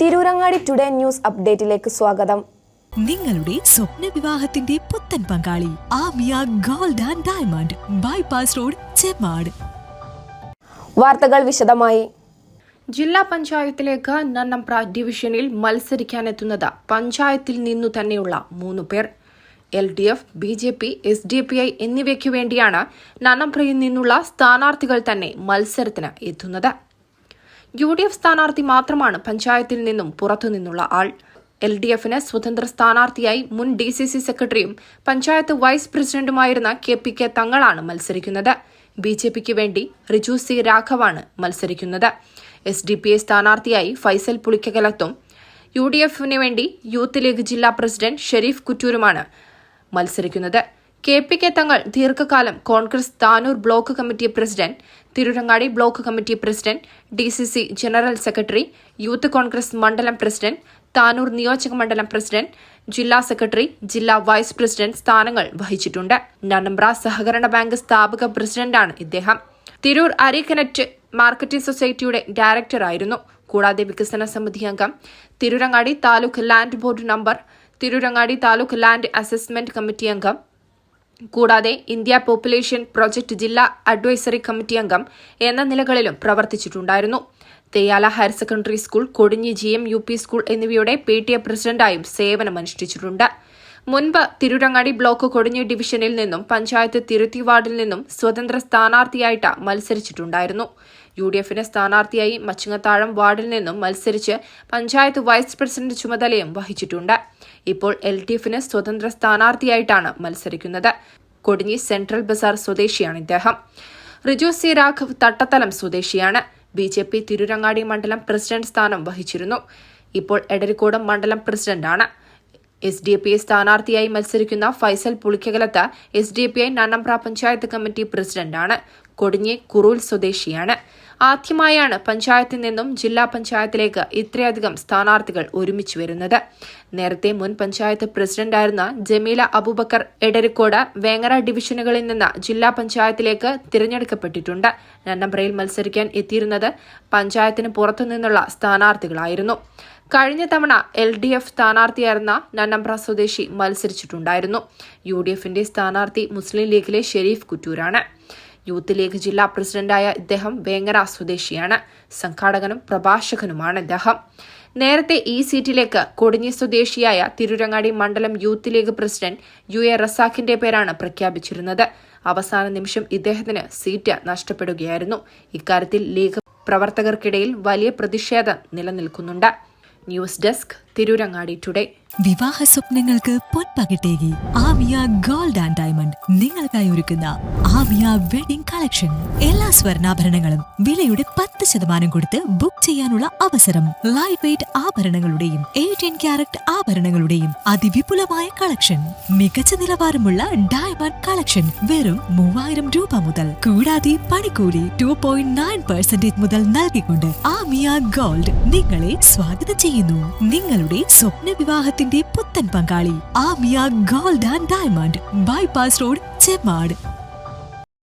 Tirurangadi today news അപ്ഡേറ്റിലേക്ക് സ്വാഗതം. നിങ്ങളുടെ സ്വപ്ന വിവാഹത്തിന്റെ പുത്തൻ പങ്കാളി Amiya gold and diamond bypass road, Chemmad. വാർത്തകൾ വിശദമായി. ജില്ലാ പഞ്ചായത്തിലേക്ക് നന്നമ്പ്ര ഡിവിഷനിൽ മത്സരിക്കാനെത്തുന്നത് പഞ്ചായത്തിൽ നിന്നു തന്നെയുള്ള 3 പേർ. LDF, BJP, SDPI എന്നിവയ്ക്കു വേണ്ടിയാണ് നന്നമ്പ്രയിൽ നിന്നുള്ള സ്ഥാനാർത്ഥികൾ തന്നെ മത്സരത്തിന് എത്തുന്നത്. UDF സ്ഥാനാർത്ഥി മാത്രമാണ് പഞ്ചായത്തിൽ നിന്നും പുറത്തുനിന്നുള്ള ആൾ. LDFന് സ്വതന്ത്ര സ്ഥാനാർത്ഥിയായി മുൻ DCC സെക്രട്ടറിയും പഞ്ചായത്ത് വൈസ് പ്രസിഡന്റുമായിരുന്ന KPK തങ്ങളാണ് മത്സരിക്കുന്നത്. BJPക്ക് വേണ്ടി റിജു C രാഘവാണ് മത്സരിക്കുന്നത്. SDPI സ്ഥാനാർത്ഥിയായി ഫൈസൽ പുളിക്കകലത്തും UDFന് വേണ്ടി യൂത്ത് ലീഗ് ജില്ലാ പ്രസിഡന്റ് ഷെരീഫ് കുറ്റൂരുമാണ് മത്സരിക്കുന്നത്. KPK തങ്ങൾ ദീർഘകാലം Congress Tanur block committee president, Tirurangadi block committee president, DCC general secretary, youth Congress മണ്ഡലം പ്രസിഡന്റ്, താനൂർ നിയോജക മണ്ഡലം പ്രസിഡന്റ്, ജില്ലാ സെക്രട്ടറി, ജില്ലാ വൈസ് പ്രസിഡന്റ് സ്ഥാനങ്ങൾ വഹിച്ചിട്ടുണ്ട്. നന്നമ്പ്ര സഹകരണ ബാങ്ക് സ്ഥാപക പ്രസിഡന്റാണ് ഇദ്ദേഹം. തിരൂർ അരിക്കനറ്റ് മാർക്കറ്റിംഗ് സൊസൈറ്റിയുടെ ഡയറക്ടറായിരുന്നു. കൂടാതെ വികസന സമിതി അംഗം, Tirurangadi taluk land board number, Tirurangadi taluk land assessment committee അംഗം, കൂടാതെ ഇന്ത്യ പോപ്പുലേഷൻ പ്രൊജക്ട് ജില്ലാ അഡ്വൈസറി കമ്മിറ്റി അംഗം എന്ന നിലകളിലും പ്രവർത്തിച്ചിട്ടുണ്ടായിരുന്നു. Theyyala higher secondary school, Kodinhi GMUP school എന്നിവയുടെ PTA പ്രസിഡന്റായും സേവനമനുഷ്ഠിച്ചിട്ടുണ്ട്. മുൻപ് തിരൂരങ്ങാടി ബ്ലോക്ക് കൊടിഞ്ഞി ഡിവിഷനിൽ നിന്നും പഞ്ചായത്ത് തിരുത്തി വാർഡിൽ നിന്നും സ്വതന്ത്ര സ്ഥാനാർത്ഥിയായിട്ട് മത്സരിച്ചിട്ടുണ്ടായിരുന്നു. UDFന് സ്ഥാനാർത്ഥിയായി മച്ചിങ്ങത്താഴം വാർഡിൽ നിന്നും മത്സരിച്ച് പഞ്ചായത്ത് വൈസ് പ്രസിഡന്റ് ചുമതലയും വഹിച്ചിട്ടുണ്ട്. ഇപ്പോൾ LDFന് സ്വതന്ത്ര സ്ഥാനാർത്ഥിയായിട്ടാണ് മത്സരിക്കുന്നത്. കൊടിഞ്ഞി സെൻട്രൽ ബസാർ സ്വദേശിയാണ് ഇദ്ദേഹം. റിജു C രാഘവ് തട്ടത്തലം സ്വദേശിയാണ്. BJP തിരൂരങ്ങാടി മണ്ഡലം പ്രസിഡന്റ് സ്ഥാനം വഹിച്ചിരുന്നു. ഇപ്പോൾ എടരിക്കോട് മണ്ഡലം പ്രസിഡന്റാണ്. SDPI സ്ഥാനാർത്ഥിയായി മത്സരിക്കുന്ന ഫൈസൽ പുളിക്കകലത്ത് SDPI നന്നമ്പ്ര പഞ്ചായത്ത് കമ്മിറ്റി പ്രസിഡന്റാണ്. കൊടിഞ്ഞി കുറൂൽ സ്വദേശിയാണ്. ആദ്യമായാണ് പഞ്ചായത്തിൽ നിന്നും ജില്ലാ പഞ്ചായത്തിലേക്ക് ഇത്രയധികം സ്ഥാനാർത്ഥികൾ ഒരുമിച്ച് വരുന്നത്. നേരത്തെ മുൻ പഞ്ചായത്ത് പ്രസിഡന്റായിരുന്ന ജമീല അബൂബക്കർ എടരിക്കോട്, വേങ്ങര ഡിവിഷനുകളിൽ നിന്ന് ജില്ലാ പഞ്ചായത്തിലേക്ക് തിരഞ്ഞെടുക്കപ്പെട്ടിട്ടുണ്ട്. നന്നമ്പ്രയിൽ മത്സരിക്കാൻ എത്തിയിരുന്നത് പഞ്ചായത്തിന് പുറത്തുനിന്നുള്ള സ്ഥാനാർത്ഥികളായിരുന്നു. കഴിഞ്ഞ തവണ LDF സ്ഥാനാർത്ഥിയായിരുന്ന നന്നമ്പ്ര സ്വദേശി മത്സരിച്ചിട്ടുണ്ടായിരുന്നു. UDFന്റെ സ്ഥാനാർത്ഥി മുസ്ലിം ലീഗിലെ ഷെരീഫ് കുറ്റൂരാണ്. യൂത്ത് ലീഗ് ജില്ലാ പ്രസിഡന്റായ ഇദ്ദേഹം വേങ്ങര സ്വദേശിയാണ്. സംഘാടകനും പ്രഭാഷകനുമാണ് ഇദ്ദേഹം. നേരത്തെ ഈ സീറ്റിലേക്ക് കൊടിഞ്ഞി സ്വദേശിയായ തിരൂരങ്ങാടി മണ്ഡലം യൂത്ത് ലീഗ് പ്രസിഡന്റ് UA റസാഖിന്റെ പേരാണ് പ്രഖ്യാപിച്ചിരുന്നത്. അവസാന നിമിഷം ഇദ്ദേഹത്തിന് സീറ്റ് നഷ്ടപ്പെടുകയായിരുന്നു. ഇക്കാര്യത്തിൽ ലീഗ് പ്രവർത്തകർക്കിടയിൽ വലിയ പ്രതിഷേധം നിലനിൽക്കുന്നുണ്ട്. News desk, Tirurangadi today. വിവാഹ സ്വപ്നങ്ങൾക്ക് പൊൻപകിട്ടേകി ആമിയ ഗോൾഡ് ആൻഡ് ഡയമണ്ട് നിങ്ങൾക്കായി ഒരുക്കുന്ന ആമിയ വെഡിംഗ് കളക്ഷൻ. എല്ലാ സ്വർണ്ണാഭരണങ്ങളും വിലയുടെ 10% കൊടുത്ത് ബുക്ക് ചെയ്യാനുള്ള അവസരം. ലൈറ്റ് വെയ്റ്റ് ആഭരണങ്ങളുടെയും 18 ക്യാരറ്റ് ആഭരണങ്ങളുടെയും അതിവിപുലമായ കളക്ഷൻ. മികച്ച നിലവാരമുള്ള ഡയമണ്ട് കളക്ഷൻ വെറും 3000 രൂപ മുതൽ. കൂടാതെ പണിക്കൂലി 2.9% മുതൽ നൽകിക്കൊണ്ട് ആമിയ ഗോൾഡ് നിങ്ങളെ സ്വാഗതം ചെയ്യുന്നു. നിങ്ങളുടെ സ്വപ്ന വിവാഹത്തിന്റെ പുത്തൻ പങ്കാളി Amiya gold and diamond bypass road, Chemmad.